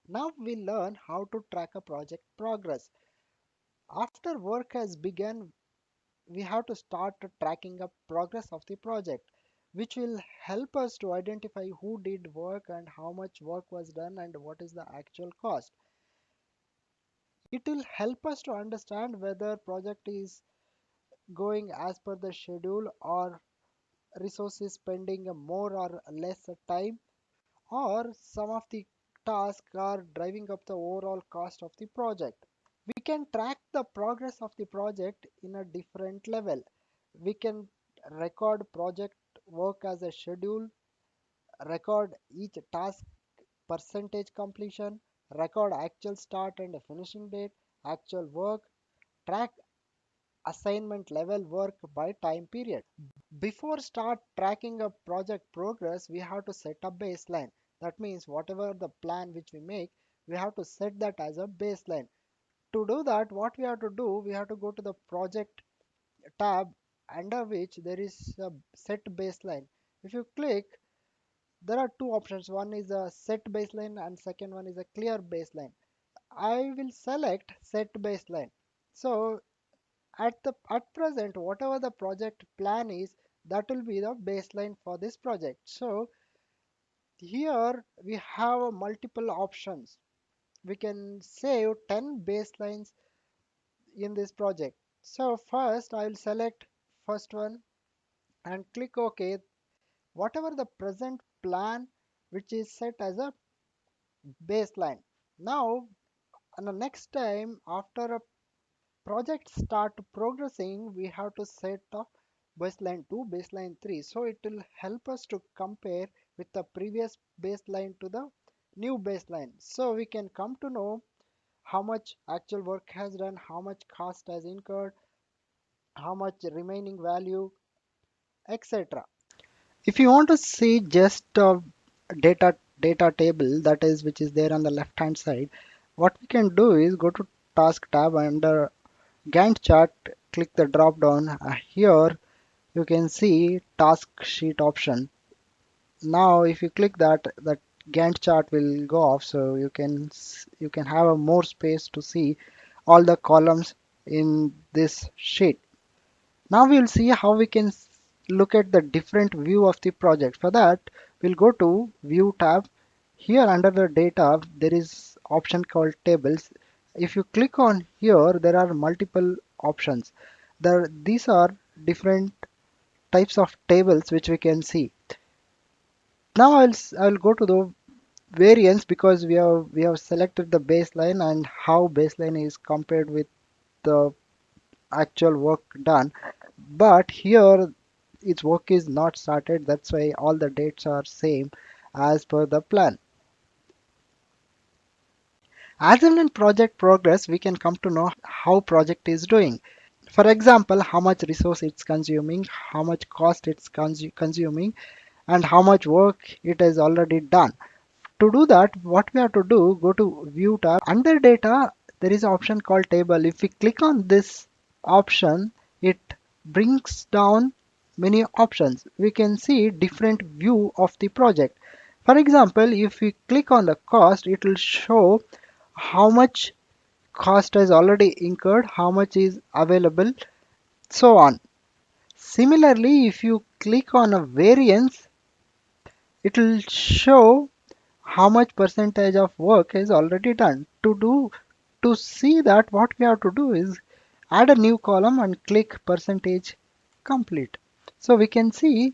Now we learn how to track a project progress. After work has begun, we have to start tracking a progress of the project, which will help us to identify who did work and how much work was done and what is the actual cost. It will help us to understand whether project is going as per the schedule or resources spending more or less time, or some of the tasks are driving up the overall cost of the project. We can track the progress of the project in a different level. We can record project work as a schedule, record each task percentage completion, record actual start and finishing date, actual work, track assignment level work by time period. Before start tracking a project progress, we have to set a baseline. That means whatever the plan which we make, we have to set that as a baseline. To do that, what we have to do, we have to go to the project tab under which there is a set baseline. If you click, there are two options. One is a set baseline and second one is a clear baseline. I will select set baseline. So at present, whatever the project plan is, that will be the baseline for this project. So here we have multiple options. We can save 10 baselines in this project. So first I will select first one and click OK. Whatever the present plan which is set as a baseline. Now on the next time after a project start progressing, we have to set a baseline 2, baseline 3. So it will help us to compare with the previous baseline to the new baseline. So we can come to know how much actual work has done, how much cost has incurred, how much remaining value, etc. If you want to see just a data table, that is which is there on the left hand side, what we can do is go to task tab under Gantt chart, click the drop down. Here you can see task sheet option. Now if you click that, the Gantt chart will go off, so you can have a more space to see all the columns in this sheet. Now we'll see how we can look at the different view of the project. For that, we'll go to View tab. Here under the data, there is option called tables. If you click on here, there are multiple options. These are different types of tables which we can see. Now I'll go to the variance because we have selected the baseline and how baseline is compared with the actual work done. But here its work is not started, that's why all the dates are same as per the plan. As and when project progress, we can come to know how project is doing. For example, how much resource it's consuming, how much cost it's consuming, and how much work it has already done. To do that, what we have to do, go to View tab. Under Data, there is an option called Table. If we click on this option, it brings down many options. We can see different view of the project. For example, if we click on the cost, it will show how much cost has already incurred, how much is available, so on. Similarly, if you click on a variance, it will show how much percentage of work is already done. To see that, what we have to do is add a new column and click percentage complete. So we can see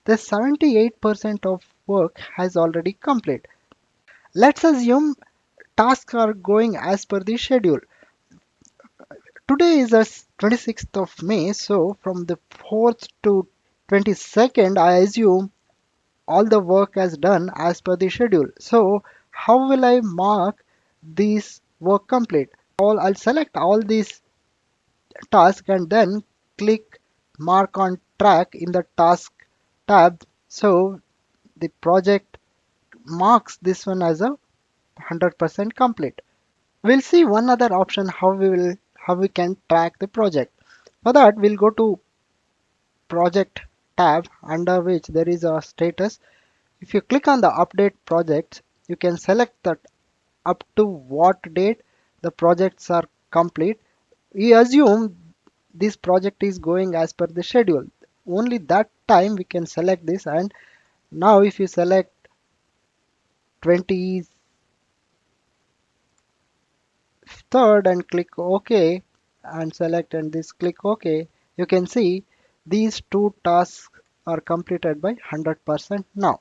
the 78% of work has already complete. Let's assume tasks are going as per the schedule. Today is the 26th of May, so from the 4th to 22nd, I assume all the work has done as per the schedule. So how will I mark this work complete? I'll select all these tasks and then click mark on track in the task tab. So the project marks this one as a 100% complete. We'll see one other option how we can track the project. For that, we'll go to project tab under which there is a status. If you click on the update project, you can select that up to what date the projects are complete. We assume this project is going as per the schedule. Only that time we can select this. And now if you select 23rd and click OK and select and this click OK, you can see these two tasks are completed by 100% now.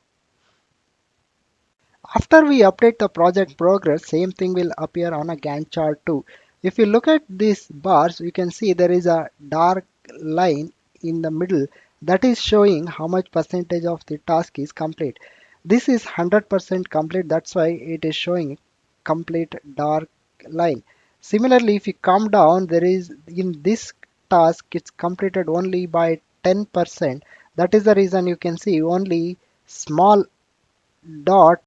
After we update the project progress, same thing will appear on a Gantt chart too. If you look at these bars, you can see there is a dark line in the middle that is showing how much percentage of the task is complete. This is 100% complete, that's why it is showing complete dark line. Similarly, if you come down, there is in this task it's completed only by 10%. That is the reason you can see only small dot